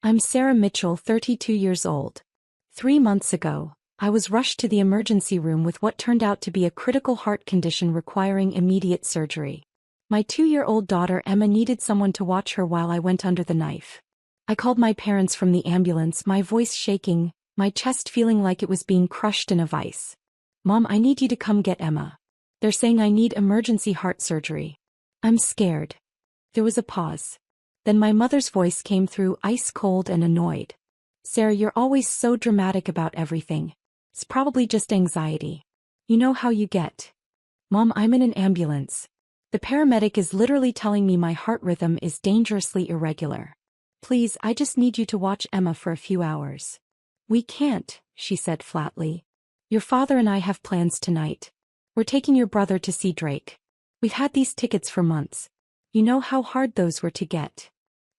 I'm Sarah Mitchell, 32 years old. 3 months ago, I was rushed to the emergency room with what turned out to be a critical heart condition requiring immediate surgery. My 2-year-old daughter Emma needed someone to watch her while I went under the knife. I called my parents from the ambulance, my voice shaking, my chest feeling like it was being crushed in a vice. "Mom, I need you to come get Emma. They're saying I need emergency heart surgery." "I'm scared." There was a pause. Then my mother's voice came through, ice cold and annoyed. "Sarah, you're always so dramatic about everything. It's probably just anxiety. You know how you get." "Mom, I'm in an ambulance. The paramedic is literally telling me my heart rhythm is dangerously irregular. Please, I just need you to watch Emma for a few hours." "We can't," she said flatly. "Your father and I have plans tonight. We're taking your brother to see Drake. We've had these tickets for months. You know how hard those were to get."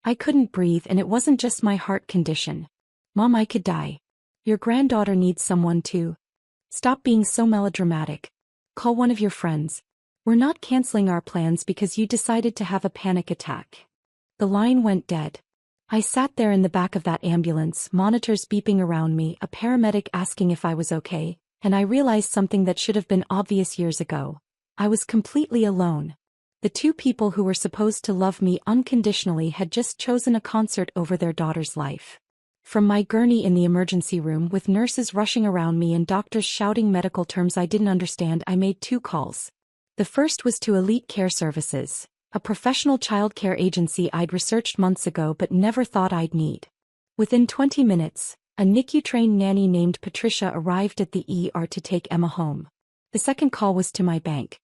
I couldn't breathe, and it wasn't just my heart condition. "Mom, I could die. Your granddaughter needs someone too. Stop being so melodramatic. Call one of your friends. We're not canceling our plans because you decided to have a panic attack." The line went dead. I sat there in the back of that ambulance, monitors beeping around me, a paramedic asking if I was okay, and I realized something that should have been obvious years ago. I was completely alone. The two people who were supposed to love me unconditionally had just chosen a concert over their daughter's life. From my gurney in the emergency room with nurses rushing around me and doctors shouting medical terms I didn't understand, I made 2 calls. The first was to Elite Care Services, a professional childcare agency I'd researched months ago but never thought I'd need. Within 20 minutes, a NICU-trained nanny named Patricia arrived at the ER to take Emma home. The second call was to my bank.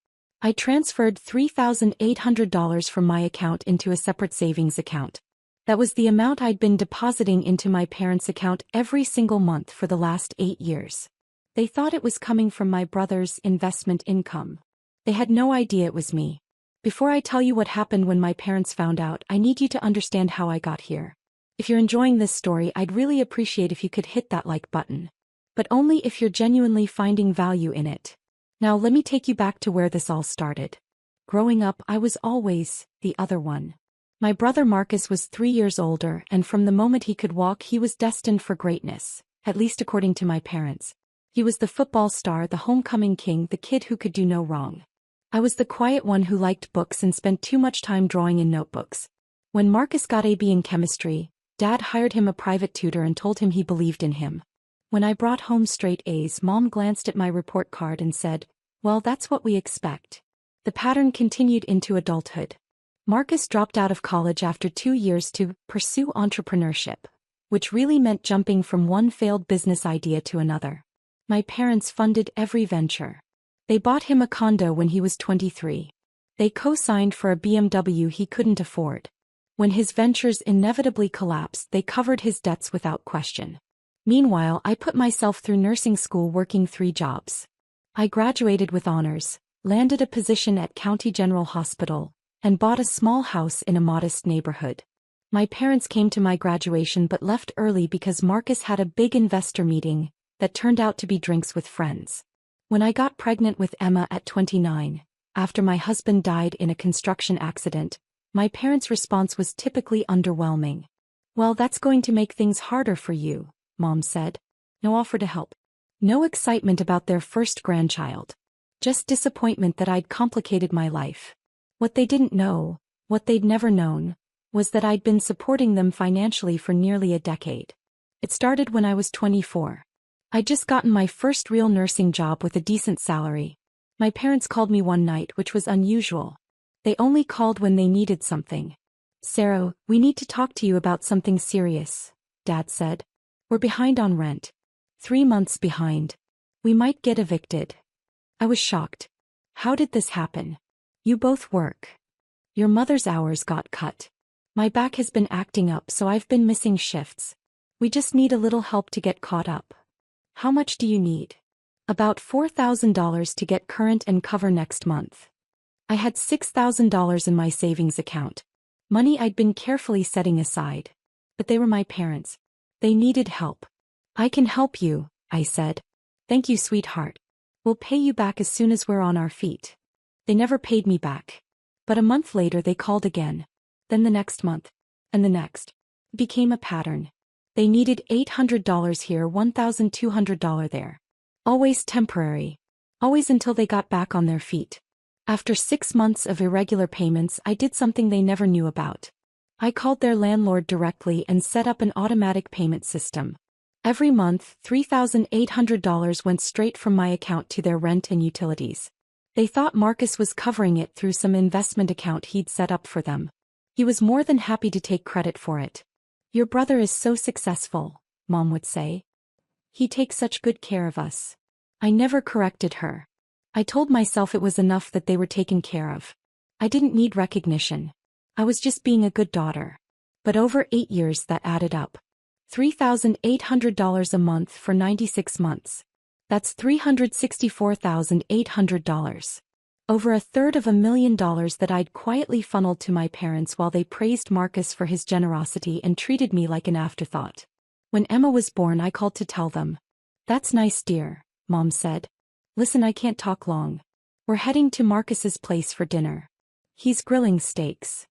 I transferred $3,800 from my account into a separate savings account. That was the amount I'd been depositing into my parents' account every single month for the last 8 years. They thought it was coming from my brother's investment income. They had no idea it was me. Before I tell you what happened when my parents found out, I need you to understand how I got here. If you're enjoying this story, I'd really appreciate if you could hit that like button. But only if you're genuinely finding value in it. Now let me take you back to where this all started. Growing up, I was always the other one. My brother Marcus was 3 years older, and from the moment he could walk he was destined for greatness, at least according to my parents. He was the football star, the homecoming king, the kid who could do no wrong. I was the quiet one who liked books and spent too much time drawing in notebooks. When Marcus got a B in chemistry, Dad hired him a private tutor and told him he believed in him. When I brought home straight A's, Mom glanced at my report card and said, "Well, that's what we expect." The pattern continued into adulthood. Marcus dropped out of college after 2 years to pursue entrepreneurship, which really meant jumping from one failed business idea to another. My parents funded every venture. They bought him a condo when he was 23. They co-signed for a BMW he couldn't afford. When his ventures inevitably collapsed, they covered his debts without question. Meanwhile, I put myself through nursing school working 3 jobs. I graduated with honors, landed a position at County General Hospital, and bought a small house in a modest neighborhood. My parents came to my graduation but left early because Marcus had a big investor meeting that turned out to be drinks with friends. When I got pregnant with Emma at 29, after my husband died in a construction accident, my parents' response was typically underwhelming. "Well, that's going to make things harder for you," Mom said. No offer to help. No excitement about their first grandchild. Just disappointment that I'd complicated my life. What they didn't know, what they'd never known, was that I'd been supporting them financially for nearly a decade. It started when I was 24. I'd just gotten my first real nursing job with a decent salary. My parents called me one night, which was unusual. They only called when they needed something. "Sarah, we need to talk to you about something serious," Dad said. "We're behind on rent. 3 months behind. We might get evicted." I was shocked. "How did this happen? You both work. Your mother's hours got cut. My back has been acting up, so I've been missing shifts. We just need a little help to get caught up." "How much do you need?" "About $4,000 to get current and cover next month." I had $6,000 in my savings account. Money I'd been carefully setting aside. But they were my parents. They needed help. "I can help you," I said. "Thank you, sweetheart. We'll pay you back as soon as we're on our feet." They never paid me back. But a month later they called again. Then the next month. And the next. Became a pattern. They needed $800 here, $1,200 there. Always temporary. Always until they got back on their feet. After 6 months of irregular payments, I did something they never knew about. I called their landlord directly and set up an automatic payment system. Every month, $3,800 went straight from my account to their rent and utilities. They thought Marcus was covering it through some investment account he'd set up for them. He was more than happy to take credit for it. "Your brother is so successful," Mom would say. "He takes such good care of us." I never corrected her. I told myself it was enough that they were taken care of. I didn't need recognition. I was just being a good daughter. But over 8 years that added up. $3,800 a month for 96 months. That's $364,800. Over $250,000 that I'd quietly funneled to my parents while they praised Marcus for his generosity and treated me like an afterthought. When Emma was born, I called to tell them. "That's nice, dear," Mom said. "Listen, I can't talk long. We're heading to Marcus's place for dinner. He's grilling steaks."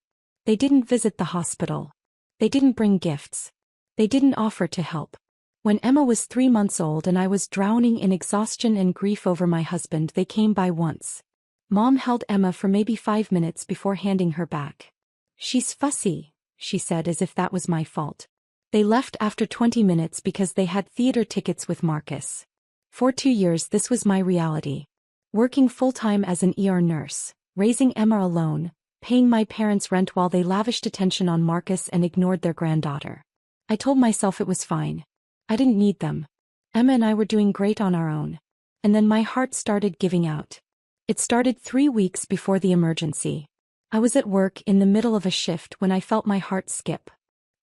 They didn't visit the hospital. They didn't bring gifts. They didn't offer to help. When Emma was 3 months old and I was drowning in exhaustion and grief over my husband, they came by once. Mom held Emma for maybe 5 minutes before handing her back. "She's fussy," she said, as if that was my fault. They left after 20 minutes because they had theater tickets with Marcus. For 2 years this was my reality. Working full-time as an ER nurse, raising Emma alone, paying my parents' rent while they lavished attention on Marcus and ignored their granddaughter. I told myself it was fine. I didn't need them. Emma and I were doing great on our own. And then my heart started giving out. It started 3 weeks before the emergency. I was at work in the middle of a shift when I felt my heart skip.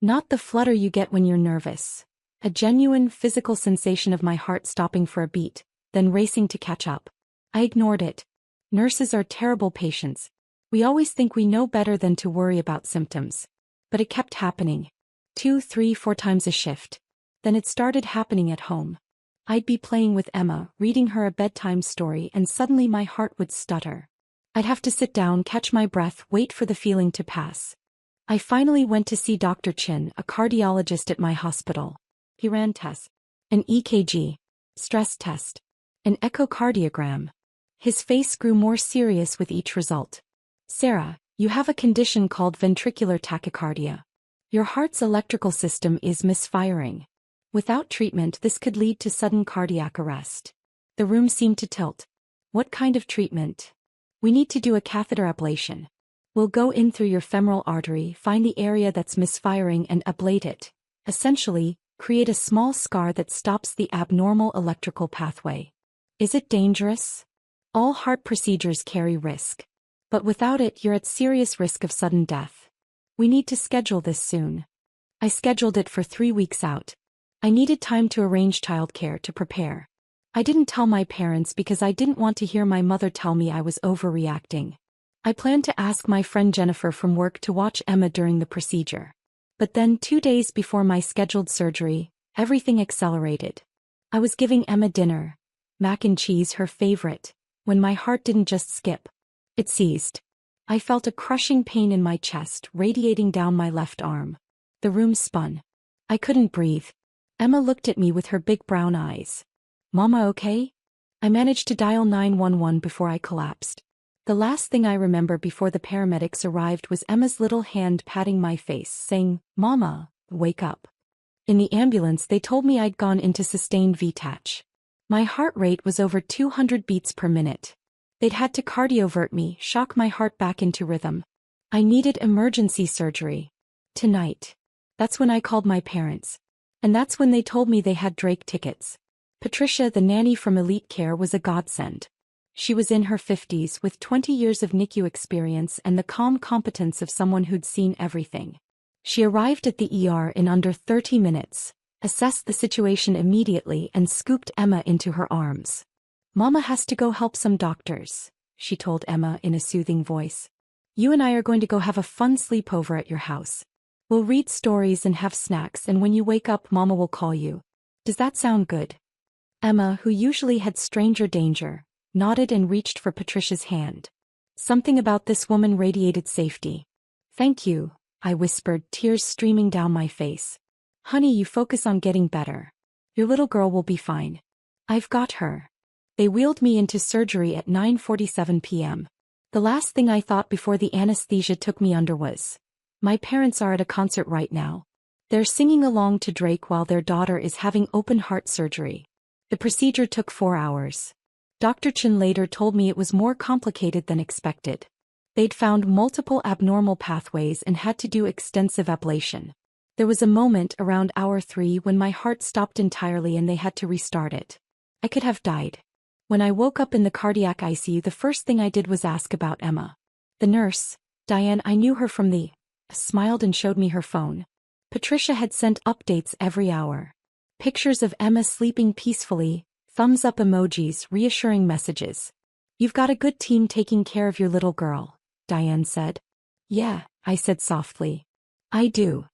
Not the flutter you get when you're nervous. A genuine physical sensation of my heart stopping for a beat, then racing to catch up. I ignored it. Nurses are terrible patients. We always think we know better than to worry about symptoms. But it kept happening. 2, 3, 4 times a shift. Then it started happening at home. I'd be playing with Emma, reading her a bedtime story, and suddenly my heart would stutter. I'd have to sit down, catch my breath, wait for the feeling to pass. I finally went to see Dr. Chin, a cardiologist at my hospital. He ran tests. An EKG. Stress test. An echocardiogram. His face grew more serious with each result. "Sarah, you have a condition called ventricular tachycardia. Your heart's electrical system is misfiring. Without treatment, this could lead to sudden cardiac arrest." The room seemed to tilt. "What kind of treatment?" "We need to do a catheter ablation. We'll go in through your femoral artery, find the area that's misfiring and ablate it. Essentially, create a small scar that stops the abnormal electrical pathway." "Is it dangerous?" "All heart procedures carry risk. But without it, you're at serious risk of sudden death. We need to schedule this soon." I scheduled it for 3 weeks out. I needed time to arrange childcare, to prepare. I didn't tell my parents because I didn't want to hear my mother tell me I was overreacting. I planned to ask my friend Jennifer from work to watch Emma during the procedure. But then 2 days before my scheduled surgery, everything accelerated. I was giving Emma dinner, mac and cheese, her favorite, when my heart didn't just skip. It seized. I felt a crushing pain in my chest, radiating down my left arm. The room spun. I couldn't breathe. Emma looked at me with her big brown eyes. "Mama, okay?" I managed to dial 911 before I collapsed. The last thing I remember before the paramedics arrived was Emma's little hand patting my face, saying, "Mama, wake up." In the ambulance, they told me I'd gone into sustained VTach. My heart rate was over 200 beats per minute. They'd had to cardiovert me, shock my heart back into rhythm. I needed emergency surgery. Tonight. That's when I called my parents. And that's when they told me they had Drake tickets. Patricia, the nanny from Elite Care, was a godsend. She was in her 50s with 20 years of NICU experience and the calm competence of someone who'd seen everything. She arrived at the ER in under 30 minutes, assessed the situation immediately, and scooped Emma into her arms. "Mama has to go help some doctors," she told Emma in a soothing voice. "You and I are going to go have a fun sleepover at your house. We'll read stories and have snacks, and when you wake up, Mama will call you. Does that sound good?" Emma, who usually had stranger danger, nodded and reached for Patricia's hand. Something about this woman radiated safety. "Thank you," I whispered, tears streaming down my face. Honey, you focus on getting better. Your little girl will be fine. I've got her. They wheeled me into surgery at 9:47 p.m. The last thing I thought before the anesthesia took me under was, my parents are at a concert right now. They're singing along to Drake while their daughter is having open heart surgery. The procedure took 4 hours. Dr. Chen later told me it was more complicated than expected. They'd found multiple abnormal pathways and had to do extensive ablation. There was a moment around hour 3 when my heart stopped entirely and they had to restart it. I could have died. When I woke up in the cardiac ICU, the first thing I did was ask about Emma. The nurse, Diane, I knew her from smiled and showed me her phone. Patricia had sent updates every hour. Pictures of Emma sleeping peacefully, thumbs up emojis, reassuring messages. You've got a good team taking care of your little girl, Diane said. Yeah, I said softly. I do.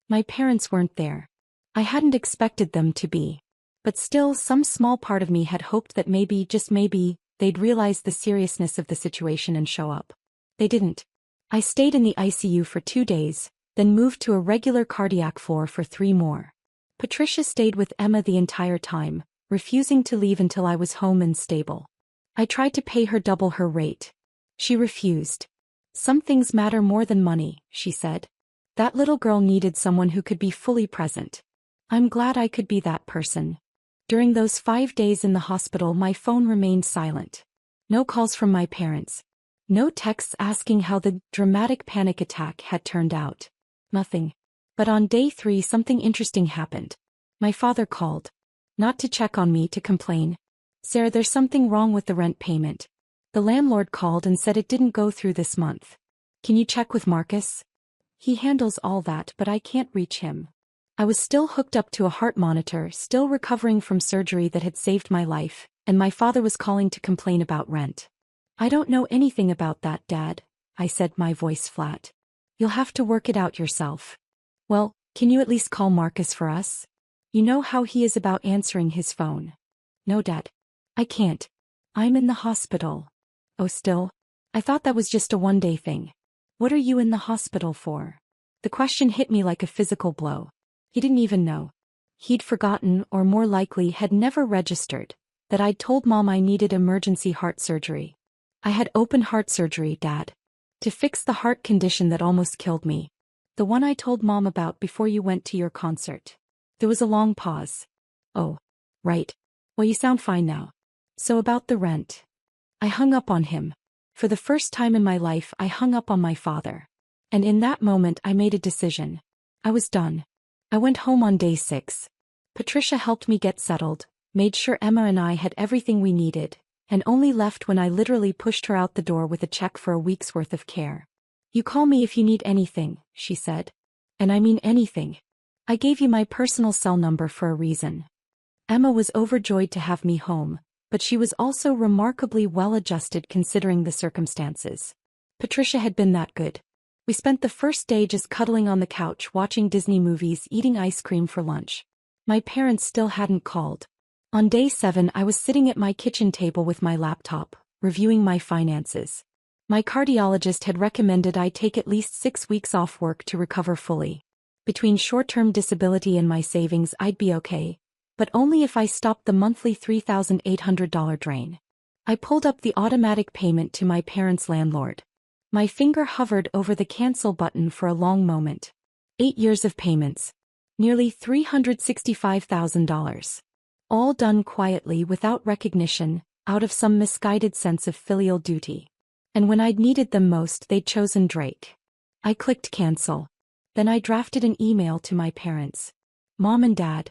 My parents weren't there. I hadn't expected them to be. But still, some small part of me had hoped that maybe, just maybe, they'd realize the seriousness of the situation and show up. They didn't. I stayed in the ICU for 2 days, then moved to a regular cardiac floor for 3 more. Patricia stayed with Emma the entire time, refusing to leave until I was home and stable. I tried to pay her double her rate. She refused. Some things matter more than money, she said. That little girl needed someone who could be fully present. I'm glad I could be that person. During those 5 days in the hospital, my phone remained silent. No calls from my parents. No texts asking how the dramatic panic attack had turned out. Nothing. But on day 3 something interesting happened. My father called. Not to check on me, to complain. Sarah, there's something wrong with the rent payment. The landlord called and said it didn't go through this month. Can you check with Marcus? He handles all that, but I can't reach him. I was still hooked up to a heart monitor, still recovering from surgery that had saved my life, and my father was calling to complain about rent. I don't know anything about that, Dad, I said, my voice flat. You'll have to work it out yourself. Well, can you at least call Marcus for us? You know how he is about answering his phone. No, Dad. I can't. I'm in the hospital. Oh, still? I thought that was just a one-day thing. What are you in the hospital for? The question hit me like a physical blow. He didn't even know. He'd forgotten, or more likely had never registered, that I'd told Mom I needed emergency heart surgery. I had open heart surgery, Dad. To fix the heart condition that almost killed me. The one I told Mom about before you went to your concert. There was a long pause. Oh, right. Well, you sound fine now. So about the rent. I hung up on him. For the first time in my life, I hung up on my father. And in that moment, I made a decision. I was done. I went home on day 6. Patricia helped me get settled, made sure Emma and I had everything we needed, and only left when I literally pushed her out the door with a check for a week's worth of care. You call me if you need anything, she said. And I mean anything. I gave you my personal cell number for a reason. Emma was overjoyed to have me home, but she was also remarkably well-adjusted considering the circumstances. Patricia had been that good. We spent the first day just cuddling on the couch watching Disney movies, eating ice cream for lunch. My parents still hadn't called. On day 7 I was sitting at my kitchen table with my laptop, reviewing my finances. My cardiologist had recommended I take at least 6 weeks off work to recover fully. Between short-term disability and my savings I'd be okay, but only if I stopped the monthly $3,800 drain. I pulled up the automatic payment to my parents' landlord. My finger hovered over the cancel button for a long moment. 8 years of payments. Nearly $365,000. All done quietly without recognition, out of some misguided sense of filial duty. And when I'd needed them most, they'd chosen Drake. I clicked cancel. Then I drafted an email to my parents. Mom and Dad.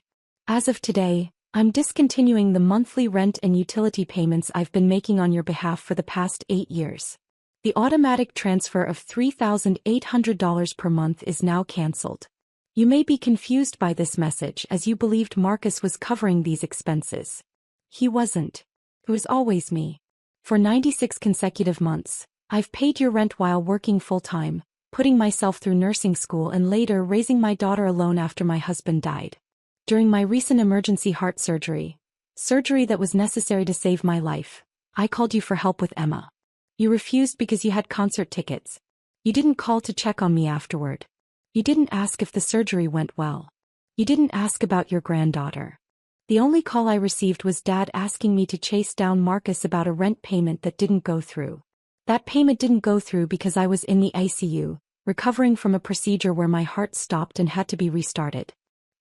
As of today, I'm discontinuing the monthly rent and utility payments I've been making on your behalf for the past 8 years. The automatic transfer of $3,800 per month is now canceled. You may be confused by this message as you believed Marcus was covering these expenses. He wasn't. It was always me. For 96 consecutive months, I've paid your rent while working full-time, putting myself through nursing school and later raising my daughter alone after my husband died. During my recent emergency heart surgery that was necessary to save my life, I called you for help with Emma. You refused because you had concert tickets. You didn't call to check on me afterward. You didn't ask if the surgery went well. You didn't ask about your granddaughter. The only call I received was Dad asking me to chase down Marcus about a rent payment that didn't go through. That payment didn't go through because I was in the ICU, recovering from a procedure where my heart stopped and had to be restarted.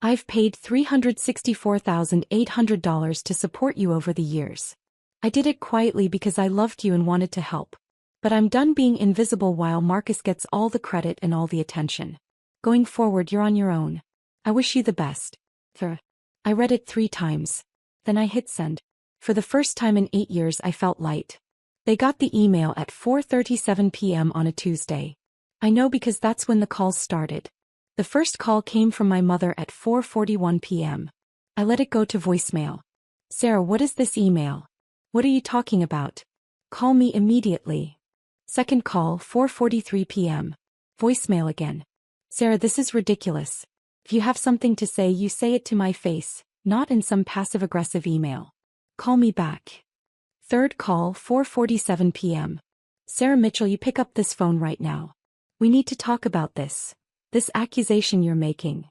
I've paid $364,800 to support you over the years. I did it quietly because I loved you and wanted to help. But I'm done being invisible while Marcus gets all the credit and all the attention. Going forward, you're on your own. I wish you the best. I read it 3 times. Then I hit send. For the first time in 8 years I felt light. They got the email at 4:37 p.m. on a Tuesday. I know because that's when the calls started. The first call came from my mother at 4:41 p.m. I let it go to voicemail. Sarah, what is this email? What are you talking about? Call me immediately. Second call, 4:43 p.m. Voicemail again. Sarah, this is ridiculous. If you have something to say, you say it to my face, not in some passive-aggressive email. Call me back. Third call, 4:47 p.m. Sarah Mitchell, you pick up this phone right now. We need to talk about this. This accusation you're making.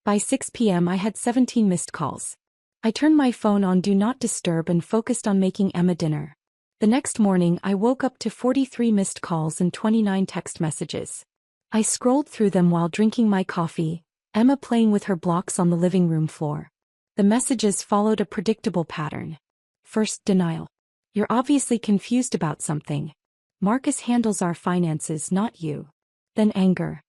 By 6 p.m. I had 17 missed calls. I turned my phone on Do Not Disturb and focused on making Emma dinner. The next morning I woke up to 43 missed calls and 29 text messages. I scrolled through them while drinking my coffee, Emma playing with her blocks on the living room floor. The messages followed a predictable pattern. First, denial. You're obviously confused about something. Marcus handles our finances, not you. Then anger.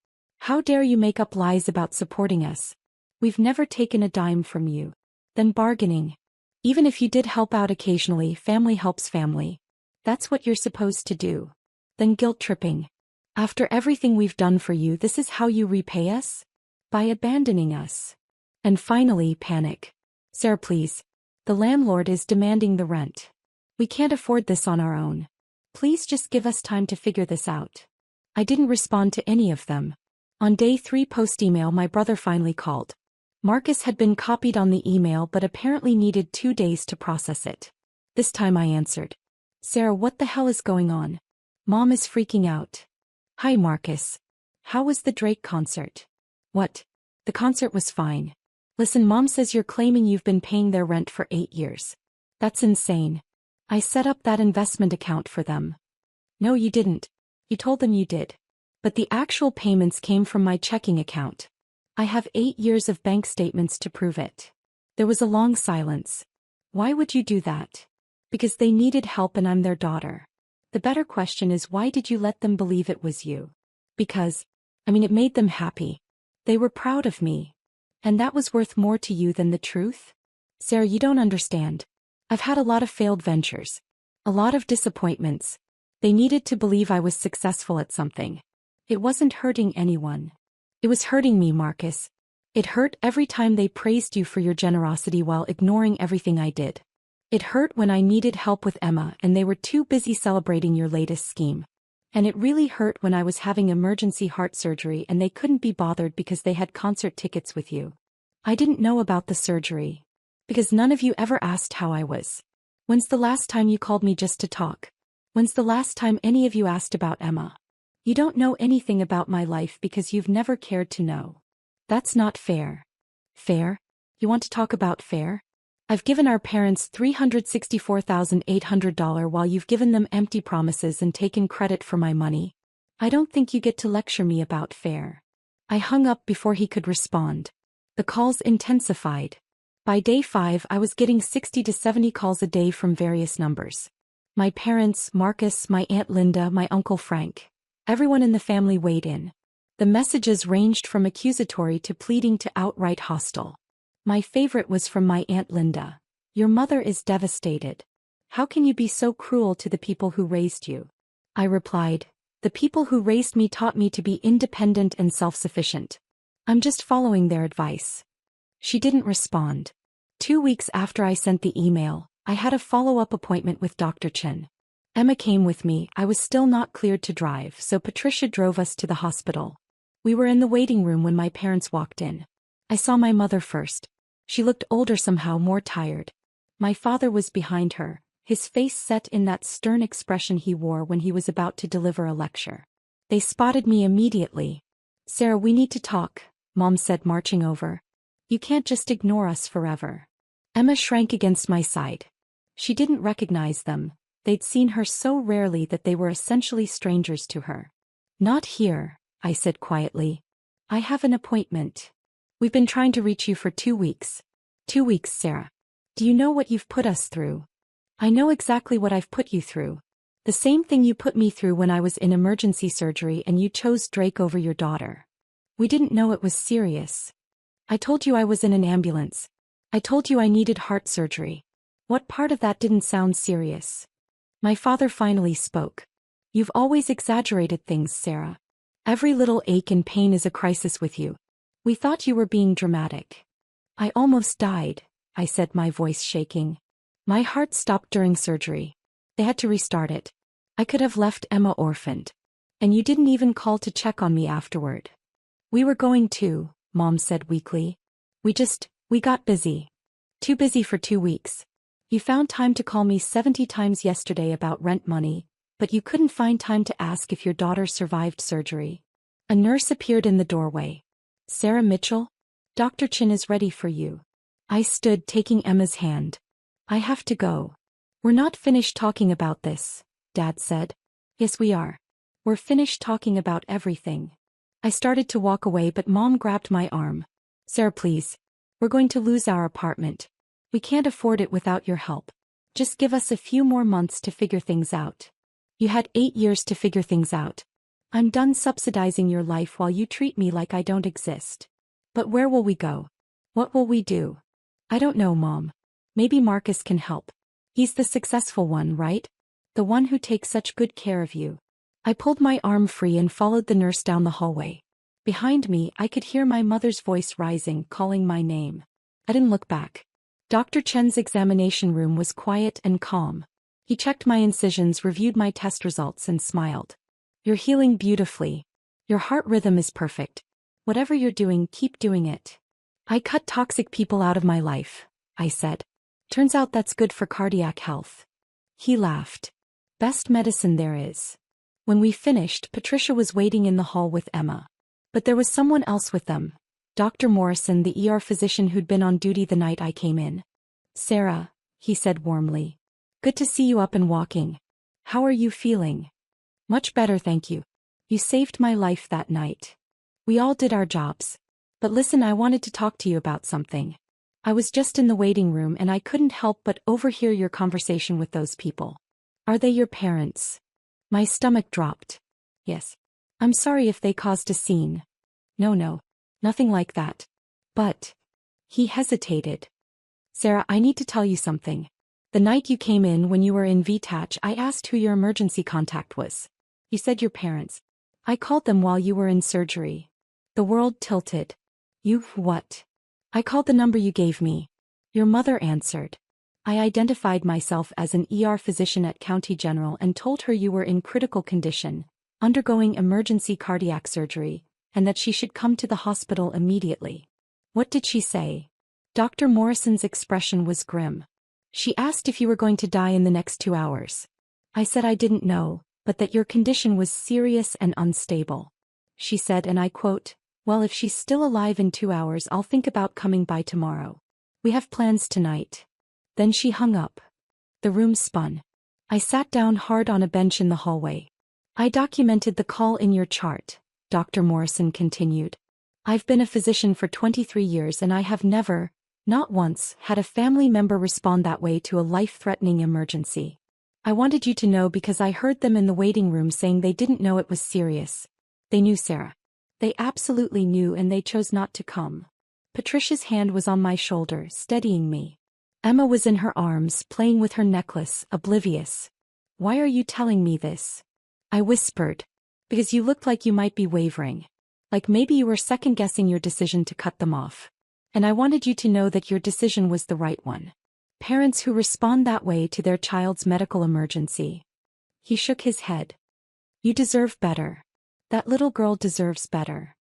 How dare you make up lies about supporting us? We've never taken a dime from you. Then bargaining. Even if you did help out occasionally, family helps family. That's what you're supposed to do. Then guilt tripping. After everything we've done for you, this is how you repay us? By abandoning us. And finally, panic. Sarah, please. The landlord is demanding the rent. We can't afford this on our own. Please just give us time to figure this out. I didn't respond to any of them. On day 3 post-email, my brother finally called. Marcus had been copied on the email but apparently needed 2 days to process it. This time I answered. Sarah, what the hell is going on? Mom is freaking out. Hi Marcus. How was the Drake concert? What? The concert was fine. Listen, Mom says you're claiming you've been paying their rent for 8 years. That's insane. I set up that investment account for them. No, you didn't. You told them you did. But the actual payments came from my checking account. I have 8 years of bank statements to prove it. There was a long silence. Why would you do that? Because they needed help and I'm their daughter. The better question is, why did you let them believe it was you? Because, it made them happy. They were proud of me. And that was worth more to you than the truth? Sarah, you don't understand. I've had a lot of failed ventures. A lot of disappointments. They needed to believe I was successful at something. It wasn't hurting anyone. It was hurting me, Marcus. It hurt every time they praised you for your generosity while ignoring everything I did. It hurt when I needed help with Emma and they were too busy celebrating your latest scheme. And it really hurt when I was having emergency heart surgery and they couldn't be bothered because they had concert tickets with you. I didn't know about the surgery. Because none of you ever asked how I was. When's the last time you called me just to talk? When's the last time any of you asked about Emma? You don't know anything about my life because you've never cared to know. That's not fair. Fair? You want to talk about fair? I've given our parents $364,800 while you've given them empty promises and taken credit for my money. I don't think you get to lecture me about fair. I hung up before he could respond. The calls intensified. By day 5 I was getting 60 to 70 calls a day from various numbers. My parents, Marcus, my Aunt Linda, my Uncle Frank. Everyone in the family weighed in. The messages ranged from accusatory to pleading to outright hostile. My favorite was from my Aunt Linda. Your mother is devastated. How can you be so cruel to the people who raised you? I replied, the people who raised me taught me to be independent and self-sufficient. I'm just following their advice. She didn't respond. 2 weeks after I sent the email, I had a follow-up appointment with Dr. Chen. Emma came with me. I was still not cleared to drive, so Patricia drove us to the hospital. We were in the waiting room when my parents walked in. I saw my mother first. She looked older, somehow more tired. My father was behind her, his face set in that stern expression he wore when he was about to deliver a lecture. They spotted me immediately. Sarah, we need to talk, Mom said, marching over. You can't just ignore us forever. Emma shrank against my side. She didn't recognize them. They'd seen her so rarely that they were essentially strangers to her. Not here, I said quietly. I have an appointment. We've been trying to reach you for 2 weeks. 2 weeks, Sarah. Do you know what you've put us through? I know exactly what I've put you through. The same thing you put me through when I was in emergency surgery and you chose Drake over your daughter. We didn't know it was serious. I told you I was in an ambulance. I told you I needed heart surgery. What part of that didn't sound serious? My father finally spoke. You've always exaggerated things, Sarah. Every little ache and pain is a crisis with you. We thought you were being dramatic. I almost died, I said, my voice shaking. My heart stopped during surgery. They had to restart it. I could have left Emma orphaned. And you didn't even call to check on me afterward. We were going to, Mom said weakly. We got busy. Too busy for 2 weeks. You found time to call me 70 times yesterday about rent money, but you couldn't find time to ask if your daughter survived surgery. A nurse appeared in the doorway. Sarah Mitchell? Dr. Chin is ready for you. I stood, taking Emma's hand. I have to go. We're not finished talking about this, Dad said. Yes, we are. We're finished talking about everything. I started to walk away, but Mom grabbed my arm. Sarah, please. We're going to lose our apartment. We can't afford it without your help. Just give us a few more months to figure things out. You had 8 years to figure things out. I'm done subsidizing your life while you treat me like I don't exist. But where will we go? What will we do? I don't know, Mom. Maybe Marcus can help. He's the successful one, right? The one who takes such good care of you. I pulled my arm free and followed the nurse down the hallway. Behind me, I could hear my mother's voice rising, calling my name. I didn't look back. Dr. Chen's examination room was quiet and calm. He checked my incisions, reviewed my test results, and smiled. You're healing beautifully. Your heart rhythm is perfect. Whatever you're doing, keep doing it. I cut toxic people out of my life, I said. Turns out that's good for cardiac health. He laughed. Best medicine there is. When we finished, Patricia was waiting in the hall with Emma. But there was someone else with them. Dr. Morrison, the ER physician who'd been on duty the night I came in. Sarah, he said warmly. Good to see you up and walking. How are you feeling? Much better, thank you. You saved my life that night. We all did our jobs. But listen, I wanted to talk to you about something. I was just in the waiting room and I couldn't help but overhear your conversation with those people. Are they your parents? My stomach dropped. Yes. I'm sorry if they caused a scene. No, nothing like that. But. He hesitated. Sarah, I need to tell you something. The night you came in when you were in VTACH, I asked who your emergency contact was. You said your parents. I called them while you were in surgery. The world tilted. You, what? I called the number you gave me. Your mother answered. I identified myself as an ER physician at County General and told her you were in critical condition, undergoing emergency cardiac surgery, and that she should come to the hospital immediately. What did she say? Dr. Morrison's expression was grim. She asked if you were going to die in the next 2 hours. I said I didn't know, but that your condition was serious and unstable. She said, and I quote, well, if she's still alive in 2 hours, I'll think about coming by tomorrow. We have plans tonight. Then she hung up. The room spun. I sat down hard on a bench in the hallway. I documented the call in your chart, Dr. Morrison continued. I've been a physician for 23 years and I have never, not once, had a family member respond that way to a life-threatening emergency. I wanted you to know because I heard them in the waiting room saying they didn't know it was serious. They knew, Sarah. They absolutely knew, and they chose not to come. Patricia's hand was on my shoulder, steadying me. Emma was in her arms, playing with her necklace, oblivious. Why are you telling me this? I whispered. Because you looked like you might be wavering. Like maybe you were second-guessing your decision to cut them off. And I wanted you to know that your decision was the right one. Parents who respond that way to their child's medical emergency. He shook his head. You deserve better. That little girl deserves better.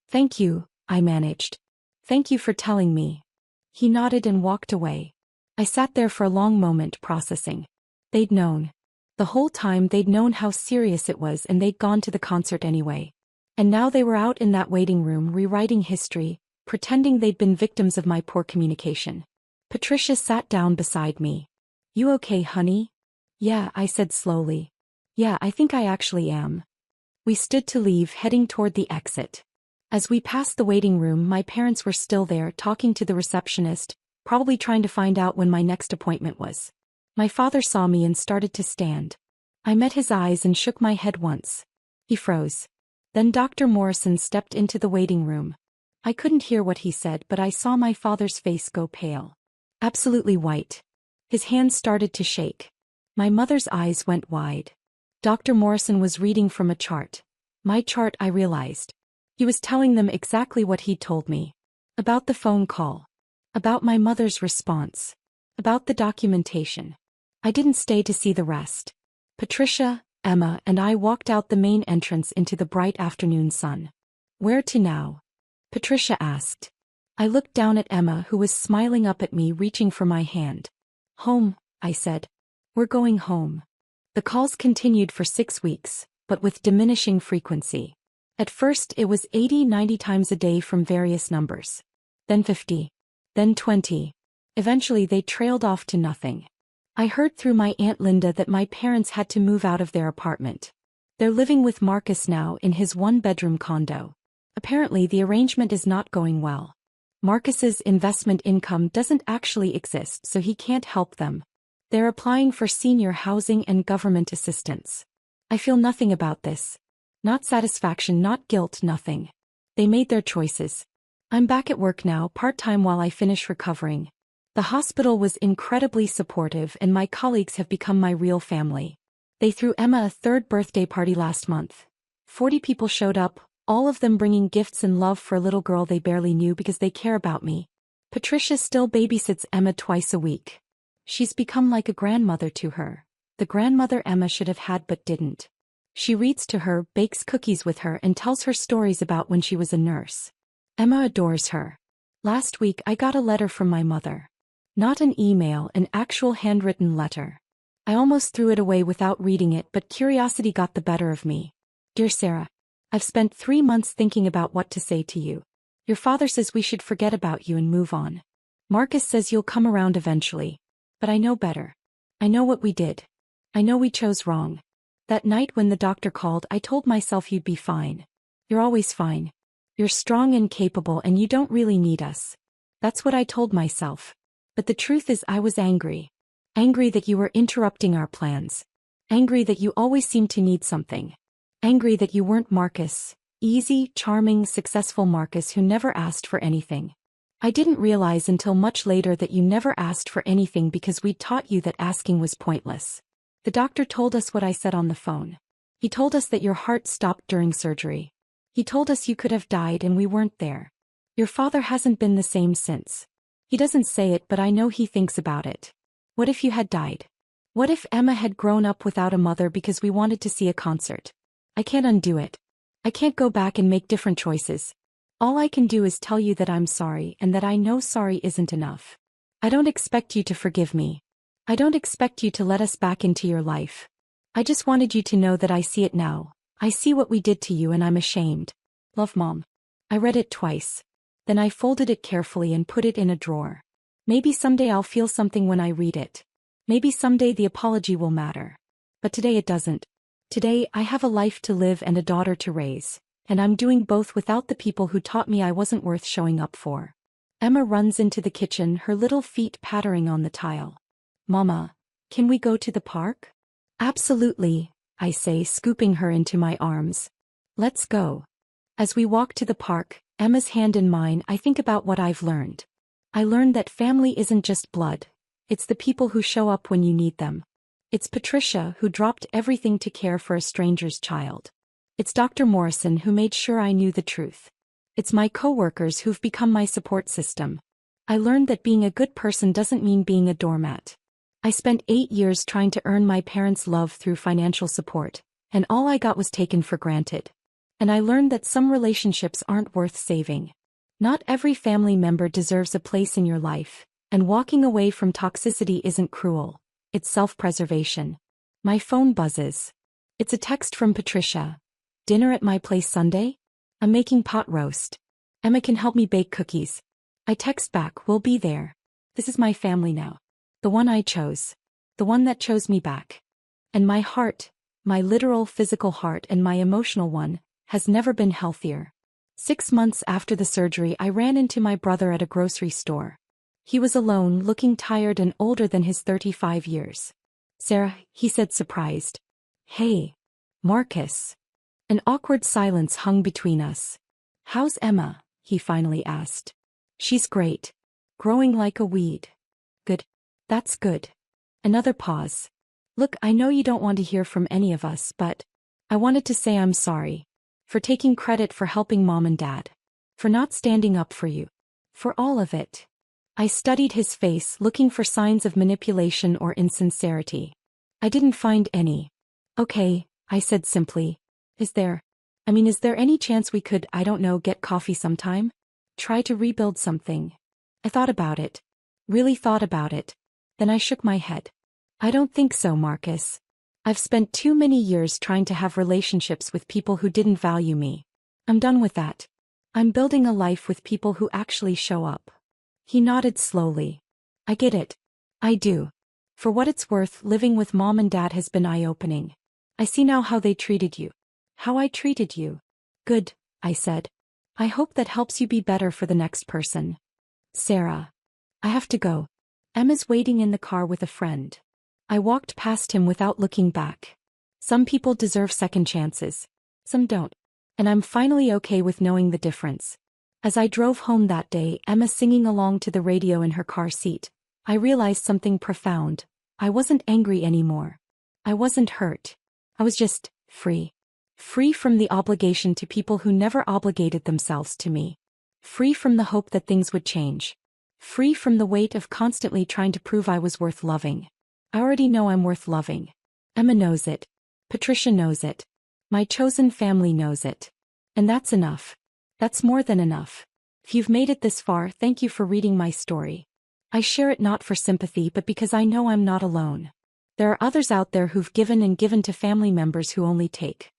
Thank you, I managed. Thank you for telling me. He nodded and walked away. I sat there for a long moment processing. They'd known. The whole time they'd known how serious it was, and they'd gone to the concert anyway. And now they were out in that waiting room rewriting history, pretending they'd been victims of my poor communication. Patricia sat down beside me. "You okay, honey?" "Yeah," I said slowly. "Yeah, I think I actually am." We stood to leave, heading toward the exit. As we passed the waiting room, my parents were still there, talking to the receptionist, probably trying to find out when my next appointment was. My father saw me and started to stand. I met his eyes and shook my head once. He froze. Then Dr. Morrison stepped into the waiting room. I couldn't hear what he said, but I saw my father's face go pale. Absolutely white. His hands started to shake. My mother's eyes went wide. Dr. Morrison was reading from a chart. My chart, I realized. He was telling them exactly what he'd told me. About the phone call. About my mother's response. About the documentation. I didn't stay to see the rest. Patricia, Emma, and I walked out the main entrance into the bright afternoon sun. "Where to now?" Patricia asked. I looked down at Emma, who was smiling up at me, reaching for my hand. "Home," I said. "We're going home." The calls continued for 6 weeks, but with diminishing frequency. At first it was 80-90 times a day from various numbers. Then 50. Then 20. Eventually they trailed off to nothing. I heard through my Aunt Linda that my parents had to move out of their apartment. They're living with Marcus now in his one-bedroom condo. Apparently the arrangement is not going well. Marcus's investment income doesn't actually exist, so he can't help them. They're applying for senior housing and government assistance. I feel nothing about this. Not satisfaction, not guilt, nothing. They made their choices. I'm back at work now, part-time, while I finish recovering. The hospital was incredibly supportive, and my colleagues have become my real family. They threw Emma a third birthday party last month. 40 people showed up, all of them bringing gifts and love for a little girl they barely knew because they care about me. Patricia still babysits Emma twice a week. She's become like a grandmother to her. The grandmother Emma should have had but didn't. She reads to her, bakes cookies with her, and tells her stories about when she was a nurse. Emma adores her. Last week I got a letter from my mother. Not an email, an actual handwritten letter. I almost threw it away without reading it, but curiosity got the better of me. "Dear Sarah, I've spent 3 months thinking about what to say to you. Your father says we should forget about you and move on. Marcus says you'll come around eventually. But I know better. I know what we did. I know we chose wrong. That night when the doctor called, I told myself you'd be fine. You're always fine. You're strong and capable, and you don't really need us. That's what I told myself. But the truth is I was angry. Angry that you were interrupting our plans. Angry that you always seemed to need something. Angry that you weren't Marcus, easy, charming, successful Marcus who never asked for anything. I didn't realize until much later that you never asked for anything because we taught you that asking was pointless. The doctor told us what I said on the phone. He told us that your heart stopped during surgery. He told us you could have died and we weren't there. Your father hasn't been the same since. He doesn't say it, but I know he thinks about it. What if you had died? What if Emma had grown up without a mother because we wanted to see a concert? I can't undo it. I can't go back and make different choices. All I can do is tell you that I'm sorry and that I know sorry isn't enough. I don't expect you to forgive me. I don't expect you to let us back into your life. I just wanted you to know that I see it now. I see what we did to you and I'm ashamed. Love, Mom. I read it twice. Then I folded it carefully and put it in a drawer. Maybe someday I'll feel something when I read it. Maybe someday the apology will matter. But today it doesn't. Today I have a life to live and a daughter to raise. And I'm doing both without the people who taught me I wasn't worth showing up for. Emma runs into the kitchen, her little feet pattering on the tile. Mama, can we go to the park? Absolutely, I say, scooping her into my arms. Let's go. As we walk to the park, Emma's hand in mine, I think about what I've learned. I learned that family isn't just blood. It's the people who show up when you need them. It's Patricia who dropped everything to care for a stranger's child. It's Dr. Morrison who made sure I knew the truth. It's my coworkers who've become my support system. I learned that being a good person doesn't mean being a doormat. I spent 8 years trying to earn my parents' love through financial support, and all I got was taken for granted. And I learned that some relationships aren't worth saving. Not every family member deserves a place in your life, and walking away from toxicity isn't cruel. It's self-preservation. My phone buzzes. It's a text from Patricia. Dinner at my place Sunday? I'm making pot roast. Emma can help me bake cookies. I text back, we'll be there. This is my family now. The one I chose. The one that chose me back. And my heart, my literal physical heart and my emotional one, has never been healthier. 6 months after the surgery, I ran into my brother at a grocery store. He was alone, looking tired and older than his 35 years. Sarah, he said, surprised. Hey. Marcus. An awkward silence hung between us. How's Emma? He finally asked. She's great. Growing like a weed. Good. That's good. Another pause. Look, I know you don't want to hear from any of us, but I wanted to say I'm sorry. For taking credit for helping Mom and Dad. For not standing up for you. For all of it. I studied his face, looking for signs of manipulation or insincerity. I didn't find any. Okay, I said simply. Is there any chance we could, I don't know, get coffee sometime? Try to rebuild something. I thought about it. Really thought about it. Then I shook my head. I don't think so, Marcus. I've spent too many years trying to have relationships with people who didn't value me. I'm done with that. I'm building a life with people who actually show up. He nodded slowly. I get it. I do. For what it's worth, living with Mom and Dad has been eye-opening. I see now how they treated you. How I treated you. Good, I said. I hope that helps you be better for the next person. Sarah. I have to go. Emma's waiting in the car with a friend. I walked past him without looking back. Some people deserve second chances. Some don't. And I'm finally okay with knowing the difference. As I drove home that day, Emma singing along to the radio in her car seat, I realized something profound. I wasn't angry anymore. I wasn't hurt. I was just free. Free from the obligation to people who never obligated themselves to me. Free from the hope that things would change. Free from the weight of constantly trying to prove I was worth loving. I already know I'm worth loving. Emma knows it. Patricia knows it. My chosen family knows it. And that's enough. That's more than enough. If you've made it this far, thank you for reading my story. I share it not for sympathy but because I know I'm not alone. There are others out there who've given and given to family members who only take.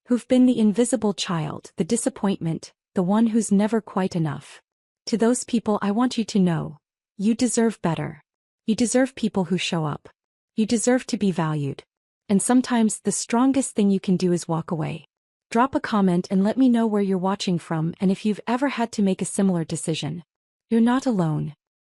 Who've been the invisible child, the disappointment, the one who's never quite enough. To those people I want you to know, you deserve better. You deserve people who show up. You deserve to be valued. And sometimes the strongest thing you can do is walk away. Drop a comment and let me know where you're watching from and if you've ever had to make a similar decision. You're not alone.